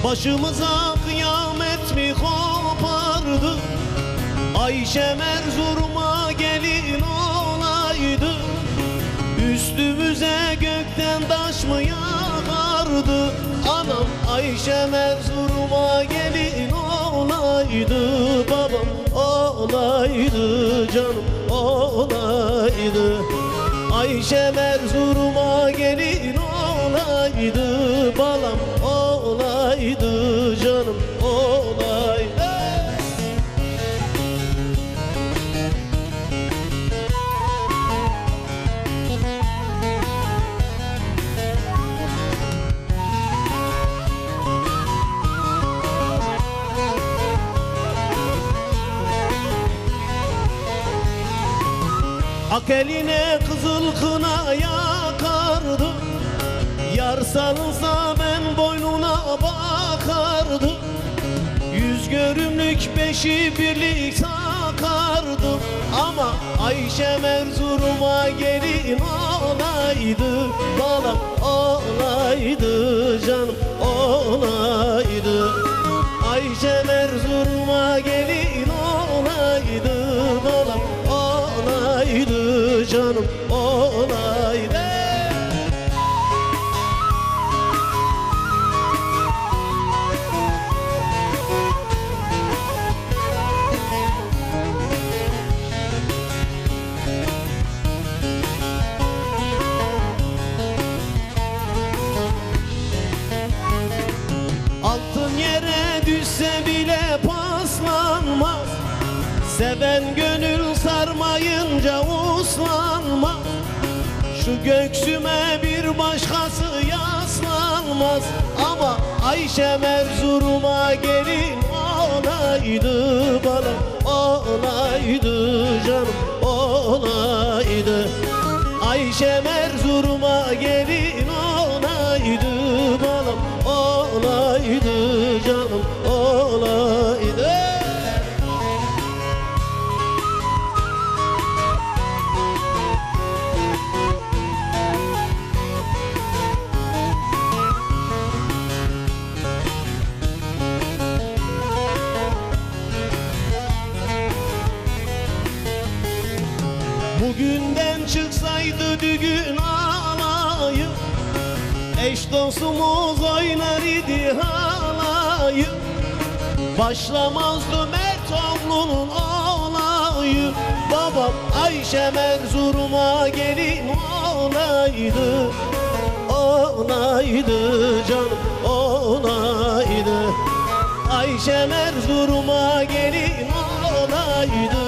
Başımıza kıyamet mi kopardı? Ayşem Erzurum'a gelin olaydı. Üstümüze gökten taş mı yağardı? Anam Ayşem Erzurum'a gelin olaydı. Babam olaydı, canım olaydı. Ayşem Erzurum'a gelin olaydı. Balam olaydı, canım olaydı. Ak eline kızıl kına yakardı. Yar sarılsa ben boynuna bakardım. Yüz görümlük beşi birlik takardım. Ama Ayşem Erzurum'a gelin olaydı. Balam olaydı, canım olaydı. Ayşem Erzurum'a gelin olaydı. Balam olaydı, canım olaydı. Altın yere düşse bile paslanmaz. Seven gönül sarmayınca uslanmaz. Şu göksüme bir başkası yaslanmaz. Ama Ayşem Erzurum'a gelin olaydı. Bana olaydı, canım olaydı. Ayşem Erzurum'a gelin olaydı. Bana olaydı, canım olaydı. Bugünden çıksaydı düğün alayı, eş dostumuz oynar idi halayı. Başlamazdı Mertoğlu'nun olayı. Babam Ayşem Erzurum'a gelin olaydı. Olaydı, canım olaydı. Ayşem Erzurum'a gelin olaydı.